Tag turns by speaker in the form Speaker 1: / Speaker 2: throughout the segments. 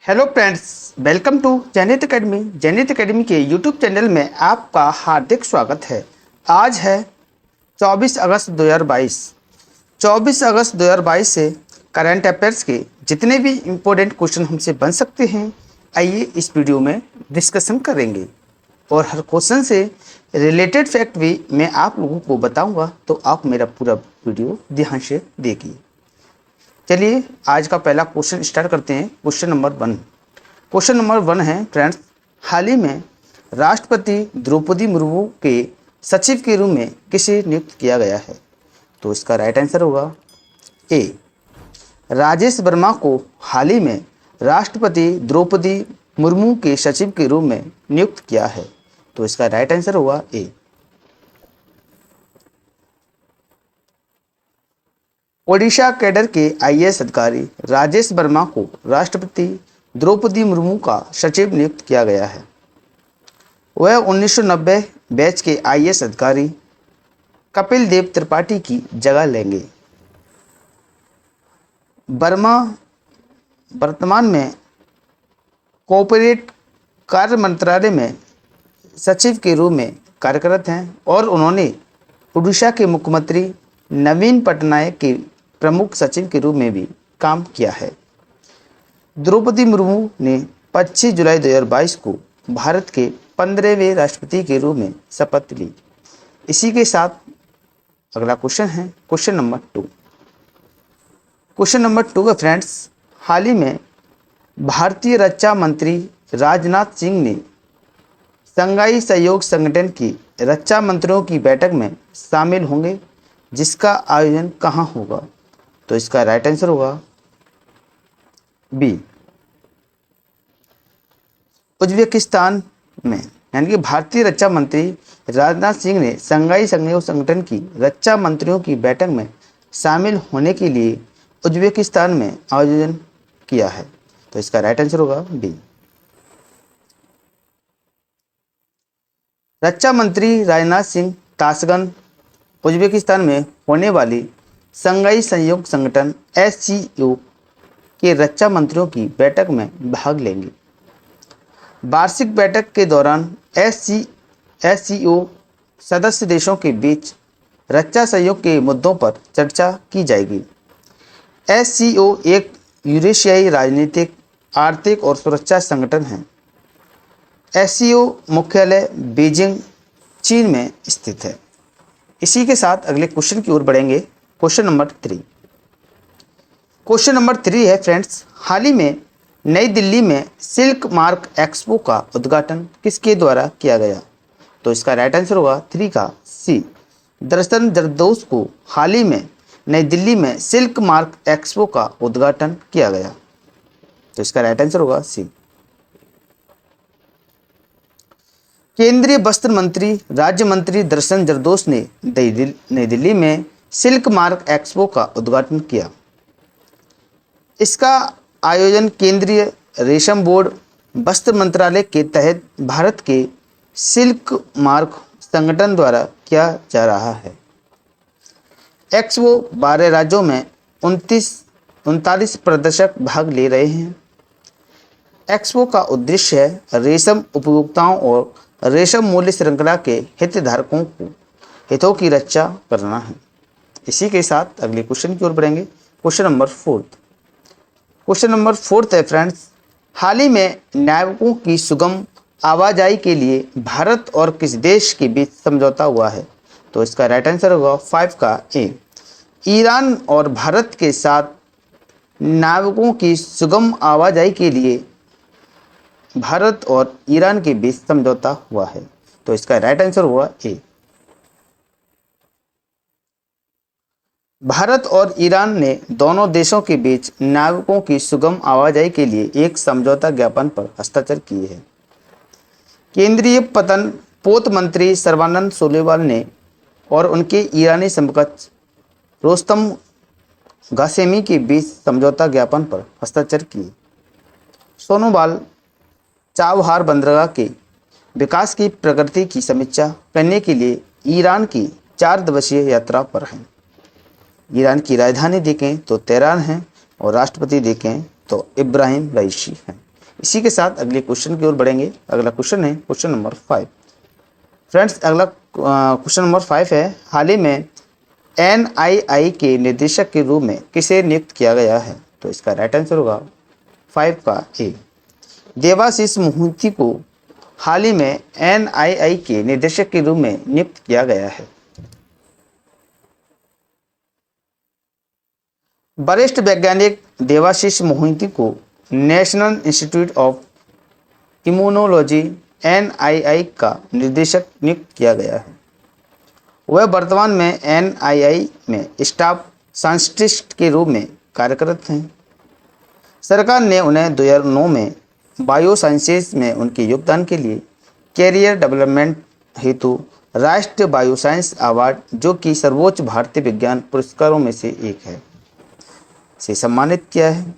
Speaker 1: Hello friends, welcome to Jainit academy. Jainit academy के YouTube channel में आपका हार्दिक स्वागत है। आज है 24 अगस्त 2022। 24 अगस्त 2022 से करंट अफेयर्स के जितने भी इम्पोर्टेंट क्वेश्चन हमसे बन सकते हैं, आइए इस वीडियो में डिस्कशन करेंगे। और हर क्वेश्चन से रिलेटेड फैक्ट भी मैं आप लोगों को बताऊंगा, तो आप मेरा पूरा वीडियो ध्यान से देखिए। चलिए आज का पहला क्वेश्चन स्टार्ट करते हैं। Question number 1। क्वेश्चन नंबर 1 है फ्रेंड्स, हाल ही में राष्ट्रपति द्रौपदी मुर्मू के सचिव के रूप में किसे नियुक्त किया गया है? तो इसका राइट आंसर होगा ए, राजेश वर्मा को हाल ही में राष्ट्रपति द्रौपदी मुर्मू के सचिव के रूप में नियुक्त किया है। तो इसका राइट आंसर होगा ए। ओडिशा कैडर के आईएएस अधिकारी राजेश वर्मा को राष्ट्रपति द्रौपदी मुर्मू का सचिव नियुक्त किया गया है। वह 1990 बैच के आईएएस अधिकारी कपिल देव त्रिपाठी की जगह लेंगे। वर्मा वर्तमान में कॉर्पोरेट कार्य मंत्रालय में सचिव के रूप में कार्यरत हैं और उन्होंने उड़ीसा के मुख्यमंत्री नवीन पटनायक के प्रमुख सचिव के रूप में भी काम किया है। द्रौपदी मुर्मू ने 25 जुलाई 2022 को भारत के 15वें राष्ट्रपति के रूप में शपथ ली। इसी के साथ अगला क्वेश्चन है क्वेश्चन नंबर 2। क्वेश्चन नंबर 2 है फ्रेंड्स, हाल ही में भारतीय रक्षा मंत्री राजनाथ सिंह ने शंघाई सहयोग संगठन की रक्षा मंत्रियों की बैठक में शामिल होंगे, जिसका आयोजन कहाँ होगा? तो इसका राइट आंसर होगा बी, उज्बेकिस्तान में। यानी कि भारतीय रक्षा मंत्री राजनाथ सिंह ने शंघाई सहयोग संगठन की रक्षा मंत्रियों की बैठक में शामिल होने के लिए उज्बेकिस्तान में आयोजन किया है। तो इसका राइट आंसर होगा बी। रक्षा मंत्री राजनाथ सिंह ताशकंद उज्बेकिस्तान में होने वाली शंघाई सहयोग संगठन SCO के रक्षा मंत्रियों की बैठक में भाग लेंगे। वार्षिक बैठक के दौरान SCO सदस्य देशों के बीच रक्षा सहयोग के मुद्दों पर चर्चा की जाएगी। SCO एक यूरेशियाई राजनीतिक, आर्थिक और सुरक्षा संगठन है। SCO मुख्यालय बीजिंग, चीन में स्थित है। इसी के साथ अगले क्वेश्चन की ओर बढ़ेंगे। Question number 3। क्वेश्चन नंबर 3 है फ्रेंड्स, हाल ही में नई दिल्ली में सिल्क मार्क एक्सपो का उद्घाटन किसके द्वारा किया गया? तो इसका राइट आंसर होगा 3 का सी, दर्शन जरदोस को हाल ही में नई दिल्ली में सिल्क मार्क एक्सपो का उद्घाटन किया गया। तो इसका राइट आंसर होगा सी। केंद्रीय वस्त्र मंत्री राज्य मंत्री दर्शन जरदोस ने नई दिल्ली में सिल्क मार्क एक्सपो का उद्घाटन किया। इसका आयोजन केंद्रीय रेशम बोर्ड वस्त्र मंत्रालय के तहत भारत के सिल्क मार्क संगठन द्वारा किया जा रहा है। एक्सपो 12 राज्यों में 39 प्रदर्शक भाग ले रहे हैं। एक्सपो का उद्देश्य है रेशम उपभोक्ताओं और रेशम मूल्य श्रृंखला के हितधारकों को हितों की रक्षा करना है। इसी के साथ अगले क्वेश्चन की ओर बढ़ेंगे। Question number 4। क्वेश्चन नंबर 4 है फ्रेंड्स, हाल ही में नाविकों की सुगम आवाजाही के लिए भारत और किस देश के बीच समझौता हुआ है? तो इसका राइट आंसर होगा 5 का ए, ईरान और भारत के साथ नाविकों की सुगम आवाजाही के लिए भारत और ईरान के बीच समझौता हुआ है। तो इसका राइट आंसर हुआ ए। भारत और ईरान ने दोनों देशों के बीच नाविकों की सुगम आवाजाही के लिए एक समझौता ज्ञापन पर हस्ताक्षर किए हैं। केंद्रीय पोत मंत्री सर्बानंद सोनोवाल ने और उनके ईरानी समकक्ष रोस्तम घासेमी के बीच समझौता ज्ञापन पर हस्ताक्षर किए। सोनोवाल चाबहार बंदरगाह के विकास की प्रगति की समीक्षा करने के लिए ईरान की 4 दिवसीय यात्रा पर हैं। ईरान की राजधानी देखें तो तेहरान है और राष्ट्रपति देखें तो इब्राहिम रईसी हैं। इसी के साथ अगले क्वेश्चन की ओर बढ़ेंगे। अगला क्वेश्चन है क्वेश्चन नंबर 5। फ्रेंड्स, अगला क्वेश्चन नंबर 5 है, हाल ही में NII के निदेशक के रूप में किसे नियुक्त किया गया है? तो इसका राइट आंसर होगा 5 का ए, देवाशीष मोहिती को हाल ही में NII के निदेशक के रूप में नियुक्त किया गया है। वरिष्ठ वैज्ञानिक देवाशीष मोहिती को national institute of immunology NII का निदेशक नियुक्त किया गया है। वह वर्तमान में NII में स्टाफ साइंटिस्ट के रूप में कार्यरत हैं। सरकार ने उन्हें 2009 में बायो साइंसेज में उनके योगदान के लिए कैरियर डेवलपमेंट हेतु राष्ट्रीय बायो साइंस अवार्ड, जो कि सर्वोच्च भारतीय विज्ञान पुरस्कारों में से एक है, से सम्मानित किया है।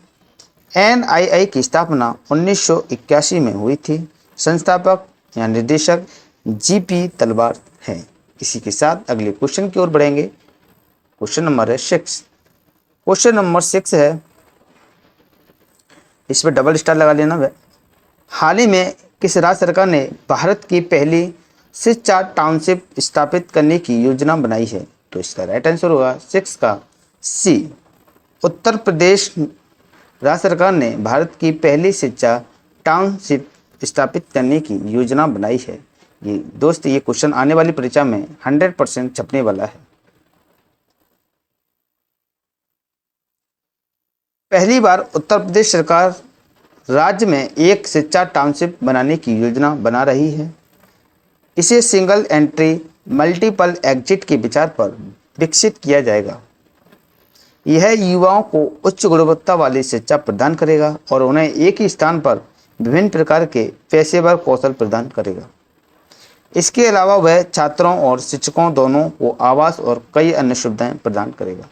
Speaker 1: NII की स्थापना 1981 में हुई थी। संस्थापक या निर्देशक GP तलवार हैं। इसी के साथ अगले क्वेश्चन की ओर बढ़ेंगे। क्वेश्चन नंबर है 6। क्वेश्चन नंबर 6 है, इस पर डबल स्टार लगा लेना है। हाल ही में किस राज्य सरकार ने भारत की पहली शिक्षा टाउनशिप स्थापित करने की योजना बनाई है? तो इसका राइट आंसर होगा 6 का सी, उत्तर प्रदेश राज्य सरकार ने भारत की पहली शिक्षा टाउनशिप स्थापित करने की योजना बनाई है। ये दोस्त, ये क्वेश्चन आने वाली परीक्षा में 100% छपने वाला है। पहली बार उत्तर प्रदेश सरकार राज्य में एक शिक्षा टाउनशिप बनाने की योजना बना रही है। इसे सिंगल एंट्री मल्टीपल एग्जिट के विचार पर विकसित किया जाएगा। यह युवाओं को उच्च गुणवत्ता वाली शिक्षा प्रदान करेगा और उन्हें एक ही स्थान पर विभिन्न प्रकार के पेशेवर कौशल प्रदान करेगा। इसके अलावा वह छात्रों और शिक्षकों दोनों को आवास और कई अन्य सुविधाएं प्रदान करेगा।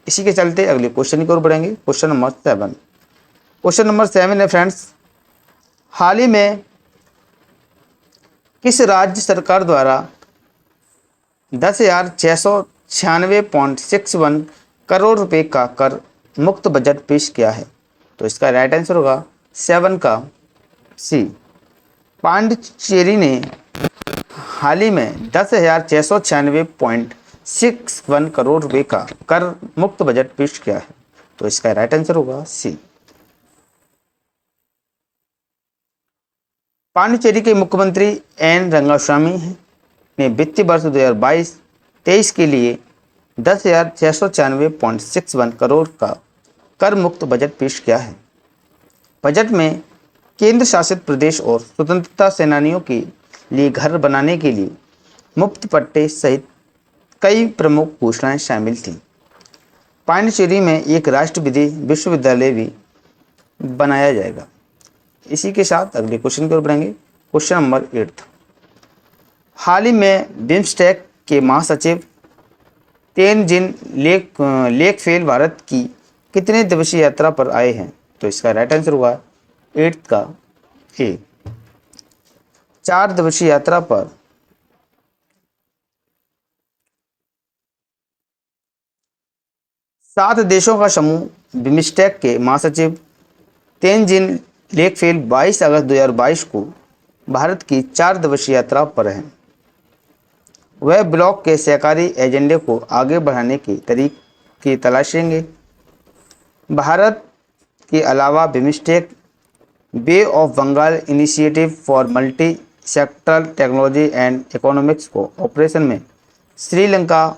Speaker 1: इसी के चलते अगले क्वेश्चन की ओर बढ़ेंगे। Question number 7। क्वेश्चन नंबर 7 है फ्रेंड्स, हाल ही में किस राज्य सरकार द्वारा 10,696.61 करोड़ रुपए का कर मुक्त बजट पेश किया है? तो इसका राइट आंसर होगा 7 का सी, पांडिचेरी ने हाल ही में 10,696.61 करोड़ रुपए का कर मुक्त बजट पेश किया है। तो इसका राइट आंसर होगा सी। पांडिचेरी के मुख्यमंत्री एन रंगास्वामी ने वित्तीय वर्ष 2022-23 के लिए 10,696.61 करोड़ का कर मुक्त बजट पेश किया है। बजट में केंद्र शासित प्रदेश और स्वतंत्रता सेनानियों के लिए घर बनाने के लिए मुफ्त पट्टे सहित कई प्रमुख घोषणाएं शामिल थीं। पांडिचेरी में एक राष्ट्रविधि विश्वविद्यालय भी बनाया जाएगा। इसी के साथ अगले क्वेश्चन की ओर बढ़ेंगे। Question number 8। हाल ही में बिम्स्टेक के महासचिव तेनजिन लेकफेल भारत की कितने दिवसीय यात्रा पर आए हैं? तो इसका राइट आंसर होगा 8 का ए, 4 दिवसीय यात्रा पर 7 देशों का समूह बिम्स्टेक के महासचिव तेनजिन लेकफेल 22 अगस्त 2022 को भारत की 4 दिवसीय यात्रा पर हैं। वह ब्लॉक के सहकारी एजेंडे को आगे बढ़ाने के तरीके तलाशेंगे। भारत के अलावा BIMSTEC bay of Bengal initiative for multi sectoral technology and economics cooperation में श्रीलंका,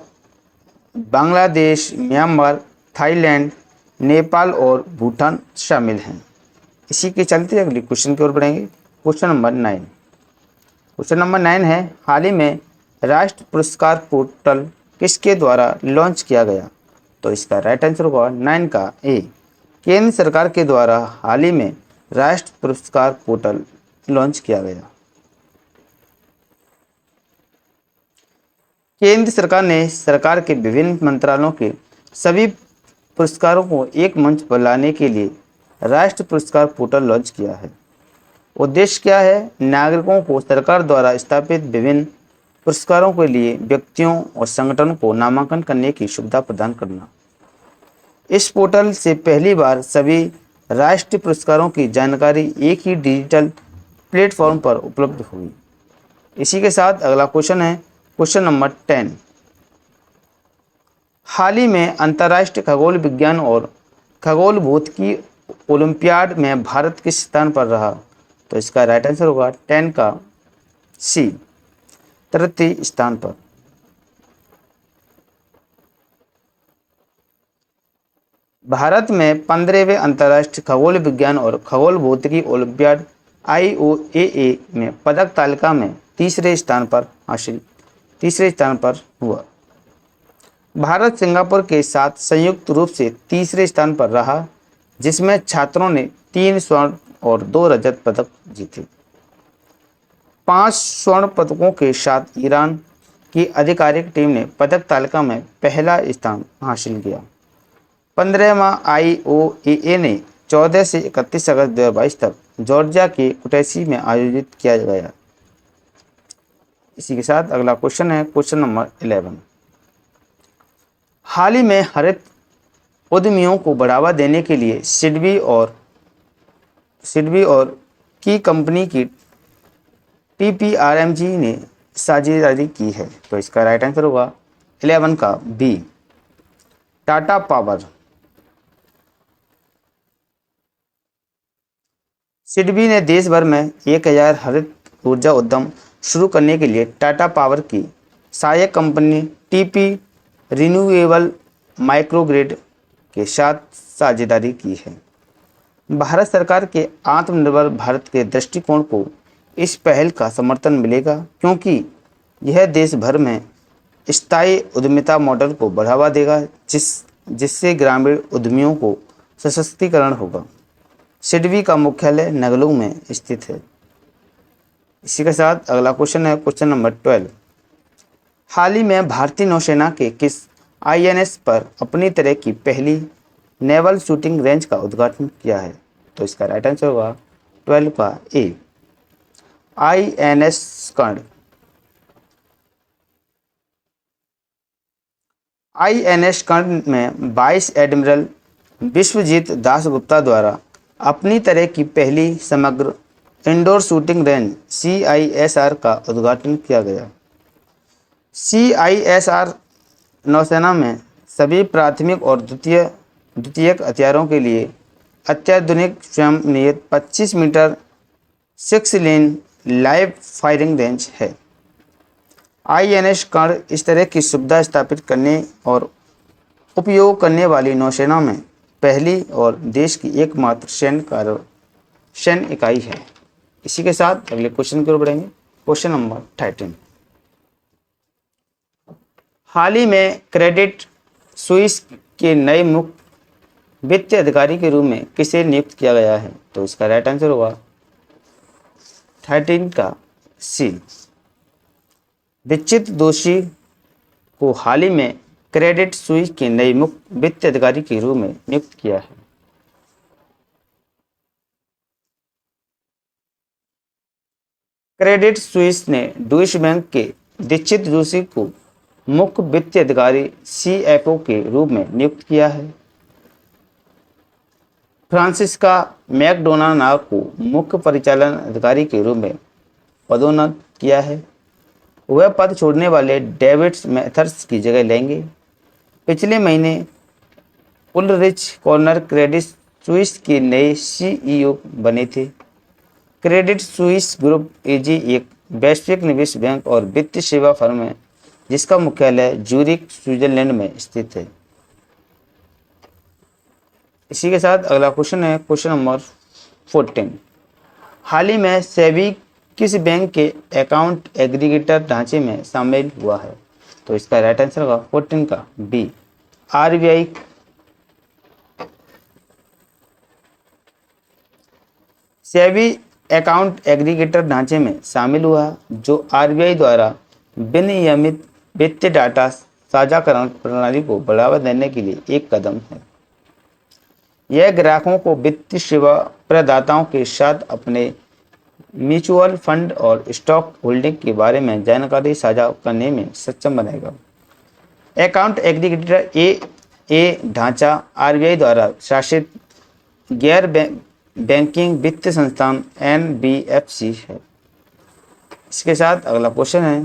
Speaker 1: बांग्लादेश, म्यांमार, थाईलैंड, नेपाल और भूटान शामिल हैं। इसी के चलते अगले क्वेश्चन की ओर बढ़ेंगे। Question number 9। क्वेश्चन नंबर 9 है, हाल ही में राष्ट्र पुरस्कार पोर्टल किसके द्वारा लॉन्च किया गया? तो इसका राइट आंसर होगा 9 का ए, केंद्र सरकार के द्वारा हाल ही में राष्ट्र पुरस्कार पोर्टल लॉन्च किया गया। केंद्र सरकार ने सरकार के विभिन्न मंत्रालयों के सभी पुरस्कारों को एक मंच पर लाने के लिए राष्ट्र पुरस्कार पोर्टल लॉन्च किया है। उद्देश्य क्या है? नागरिकों को सरकार द्वारा स्थापित विभिन्न पुरस्कारों के लिए व्यक्तियों और संगठनों को नामांकन करने की सुविधा प्रदान करना। इस पोर्टल से पहली बार सभी राष्ट्रीय पुरस्कारों की जानकारी एक ही डिजिटल प्लेटफॉर्म पर उपलब्ध होगी। इसी के साथ अगला क्वेश्चन है क्वेश्चन नंबर 10। हाल ही में अंतर्राष्ट्रीय खगोल विज्ञान और खगोल भौतिकी ओलंपियाड में भारत किस स्थान पर रहा? तो इसका राइट आंसर होगा 10 का सी, तृतीय स्थान पर। भारत में 15वें अंतर्राष्ट्रीय खगोल विज्ञान और खगोल भौतिकी ओलंपियाड IOAA में पदक तालिका में तीसरे स्थान पर हुआ। भारत सिंगापुर के साथ संयुक्त रूप से तीसरे स्थान पर रहा, जिसमें छात्रों ने 3 स्वर्ण और 2 रजत पदक जीते। 5 स्वर्ण पदकों के साथ ईरान की आधिकारिक टीम ने पदक तालिका में पहला स्थान हासिल किया। 15वां IOAA ने 14 से 31 अगस्त 2022 तक जॉर्जिया के कुटैसी में आयोजित किया गया। इसी के साथ अगला क्वेश्चन है क्वेश्चन नंबर 11। हाल ही में हरित उद्यमियों को बढ़ावा देने के लिए सिडबी और की कंपनी की TPRMG ने साझेदारी की है। तो इसका राइट आंसर होगा 11 का बी, टाटा पावर। सिडबी ने देश भर में 1000 हरित ऊर्जा उद्यम शुरू करने के लिए टाटा पावर की सहायक कंपनी TP रिन्यूएबल माइक्रोग्रिड के साथ साझेदारी की है। भारत सरकार के आत्मनिर्भर भारत के दृष्टिकोण को इस पहल का समर्थन मिलेगा, क्योंकि यह देश भर में स्थायी उद्यमिता मॉडल को बढ़ावा देगा, जिससे ग्रामीण उद्यमियों को सशक्तिकरण होगा। सिडबी का मुख्यालय नगलू में स्थित है। इसी के साथ अगला क्वेश्चन है क्वेश्चन नंबर 12। हाल ही में भारतीय नौसेना के किस INS पर अपनी तरह की पहली नेवल शूटिंग रेंज का उद्घाटन किया है? तो इसका राइट आंसर होगा 12 का ए, INS कर्ण। INS कर्ण में 22 एडमिरल विश्वजीत दासगुप्ता द्वारा अपनी तरह की पहली समग्र इंडोर शूटिंग रेंज CISR का उद्घाटन किया गया। CISR नौसेना में सभी प्राथमिक और द्वितीयक हथियारों के लिए अत्याधुनिक स्वयं नियत 25 मीटर 6 लेन लाइव फायरिंग रेंज है। INS कर्ण इस तरह की सुविधा स्थापित करने और उपयोग करने वाली नौसेना में पहली और देश की एकमात्र सैन्य इकाई है। इसी के साथ अगले क्वेश्चन की ओर बढ़ेंगे क्वेश्चन नंबर 13। हाल ही में क्रेडिट स्विस के नए मुख्य वित्तीय अधिकारी के रूप में किसे नियुक्त किया गया है? तो इसका राइट आंसर होगा 13 का सी, दीक्षित दोषी को हाल ही में क्रेडिट स्विस के नए मुख्य वित्तीय अधिकारी के रूप में नियुक्त किया है। क्रेडिट स्विस ने डॉइचे बैंक के दीक्षित जोशी को मुख्य वित्तीय अधिकारी CFO के रूप में नियुक्त किया है। फ्रांसिस्का मैकडोनाल्ड को मुख्य परिचालन अधिकारी के रूप में पदोन्नत किया है। वह पद छोड़ने वाले डेविड मैथर्स की जगह लेंगे। पिछले महीने उलरिच कॉर्नर क्रेडिट स्विस के नए CEO बने थे। क्रेडिट स्विस ग्रुप AG एक वैश्विक निवेश बैंक और वित्तीय सेवा फर्म है, जिसका मुख्यालय ज्यूरिख स्विट्जरलैंड में स्थित है। इसी के साथ अगला क्वेश्चन है क्वेश्चन नंबर 14। हाल ही में सेबी किस बैंक के अकाउंट एग्रीगेटर ढांचे में शामिल हुआ है? तो इसका राइट आंसर होगा 14 का B, RBI। SEBI account aggregator ढांचे में शामिल हुआ, जो RBI द्वारा विनियमित वित्तीय डाटा साझाकरण प्रणाली को बढ़ावा देने के लिए एक कदम है। यह ग्राहकों को वित्तीय सेवा प्रदाताओं के साथ अपने म्यूचुअल फंड और स्टॉक होल्डिंग के बारे में जानकारी साझा करने में सक्षम बनाएगा। अकाउंट एग्रीगेटर ए ढांचा RBI द्वारा शासित गैर बैंकिंग वित्तीय संस्थान NBFC है। इसके साथ अगला क्वेश्चन है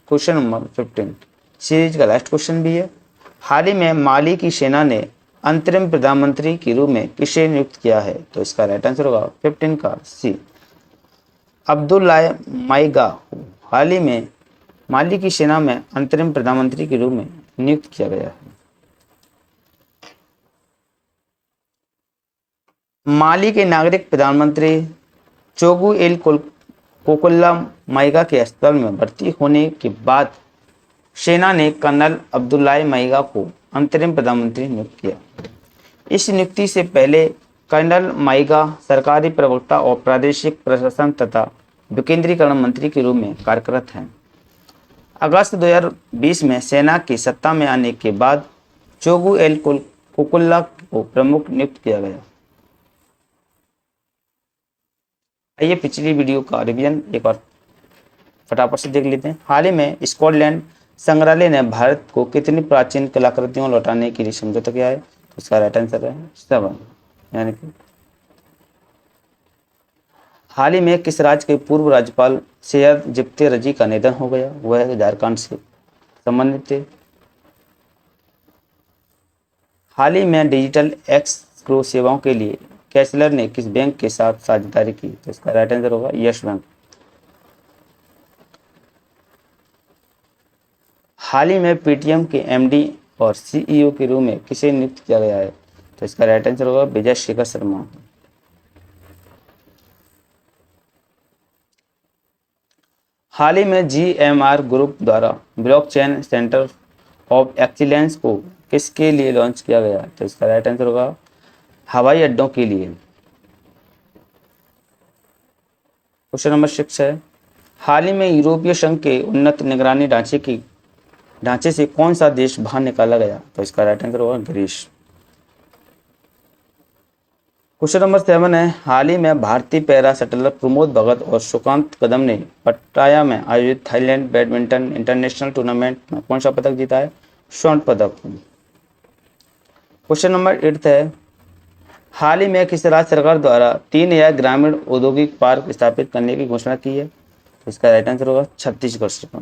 Speaker 1: क्वेश्चन नंबर 15, सीरीज का लास्ट क्वेश्चन भी है। हाल ही में माली की सेना ने अंतरिम प्रधानमंत्री के रूप में किसे नियुक्त किया है? तो इसका राइट आंसर होगा 15 का सी, अब्दुल्लाह माइगा को हाल ही में माली की सेना में अंतरिम प्रधानमंत्री के रूप में नियुक्त किया गया है। माली के नागरिक प्रधानमंत्री चोगू एल कोकुल्ला माइगा के अस्पताल में भर्ती होने के बाद सेना ने कर्नल अब्दुल्लाह माइगा को अंतरिम प्रधानमंत्री नियुक्त किया। इस नियुक्ति से पहले कर्नल माइगा सरकारी प्रवक्ता और प्रादेशिक प्रशासन तथा विकेंद्रीकरण मंत्री के रूप में कार्यरत हैं। अगस्त 2020 में सेना की सत्ता में आने के बाद चोगू एल कोकुल्ला को प्रमुख नियुक्त किया गया। आइए पिछली वीडियो का रिवीजन एक बार फटाफट से देख लेते हैं। हाल ही में स्कॉटलैंड संग्रहालय ने भारत को कितनी प्राचीन कलाकृतियों लौटाने के लिए समझौता किया है? तो इसका राइट आंसर है 7, यानी कि हाल ही में किस राज्य के पूर्व राज्यपाल सैयद जिप्ते रजी का निधन हो गया? वह झारखंड से संबंधित थे। हाल ही में डिजिटल एस्क्रो सेवाओं के लिए कैसलर ने किस बैंक के साथ साझेदारी की? तो इसका राइट आंसर होगा यस बैंक। हाल ही में पेटीएम के MD और CEO के रूप में किसे नियुक्त किया गया है? तो इसका राइट आंसर होगा विजय शेखर शर्मा। हाल ही में GMR ग्रुप द्वारा ब्लॉकचेन सेंटर ऑफ एक्सीलेंस को किसके लिए लॉन्च किया गया? तो इसका राइट आंसर होगा हवाई अड्डों के लिए। क्वेश्चन नंबर 6 है, हाल ही में यूरोपीय संघ के उन्नत निगरानी ढांचे से कौन सा देश बाहर निकाला गया? तो इसका राइट आंसर होगा ग्रीस। क्वेश्चन नंबर 7 है, हाल ही में भारतीय पैरा शटलर प्रमोद भगत और सुकांत कदम ने पट्टाया में आयोजित थाईलैंड बैडमिंटन इंटरनेशनल टूर्नामेंट में कौन सा पदक जीता है? स्वर्ण पदक। क्वेश्चन नंबर 8 है, हाल ही में किस राज्य सरकार द्वारा 3000 ग्रामीण औद्योगिक पार्क स्थापित करने की घोषणा की है? तो इसका राइट आंसर होगा छत्तीसगढ़ सरकार।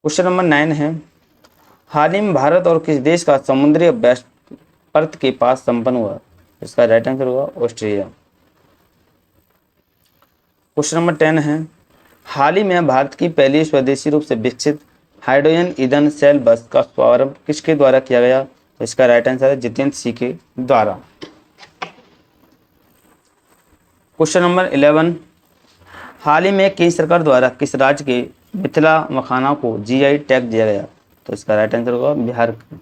Speaker 1: क्वेश्चन नंबर 9 है, हाल ही में भारत और किस देश का समुद्री अभ्यास पर्थ के पास संपन्न हुआ? इसका राइट आंसर होगा ऑस्ट्रेलिया। क्वेश्चन नंबर 10 है, हाल ही में भारत की पहली स्वदेशी रूप से विकसित हाइड्रोजन ईंधन सेल बस का शुभारंभ किसके द्वारा किया गया? तो इसका राइट आंसर है जितेंद्र सिंह के द्वारा। क्वेश्चन नंबर 11, हाल ही में केंद्र सरकार द्वारा किस राज्य के मिथिला मखाना को GI टैग दिया गया? तो इसका राइट आंसर होगा बिहार का।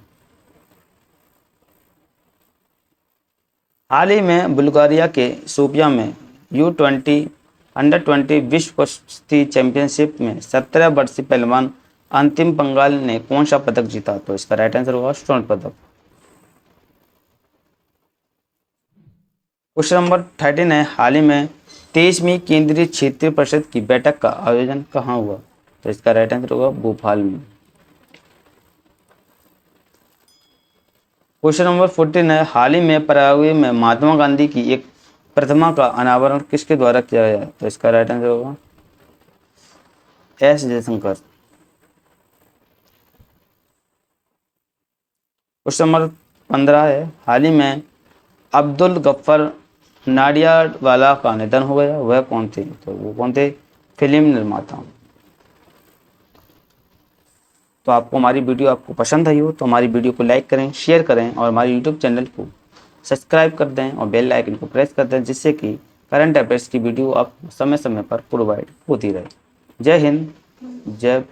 Speaker 1: हाल ही में बुल्गारिया के सोफिया में U20 अंडर-20 विश्व कुश्ती चैंपियनशिप में 17 वर्षीय पहलवान अंतिम पंगाल ने कौन सा पदक जीता? तो इसका राइट आंसर होगा स्वर्ण पदक। क्वेश्चन नंबर 13 है, हाल ही में 23वीं केंद्रीय क्षेत्रीय परिषद की बैठक का आयोजन कहाँ हुआ? तो इसका राइट आंसर होगा भोपाल में। क्वेश्चन नंबर 14 है, हाल ही में पराग्वे में महात्मा गांधी की एक प्रतिमा का अनावरण किसके द्वारा किया गया? तो इसका राइट आंसर होगा S जयशंकर। क्वेश्चन नंबर 15 है, हाल ही में अब्दुल गफ्फार नाडियाडवाला का निधन हो गया, वह कौन थे? तो वो कौन थे? फिल्म निर्माता। तो आपको हमारी वीडियो आपको पसंद आई हो तो हमारी वीडियो को लाइक करें, शेयर करें और हमारे यूट्यूब चैनल को सब्सक्राइब कर दें और बेल आइकन को प्रेस कर दें, जिससे कि करंट अफेयर्स की वीडियो आपको समय समय पर प्रोवाइड होती रहे। जय हिंद, जय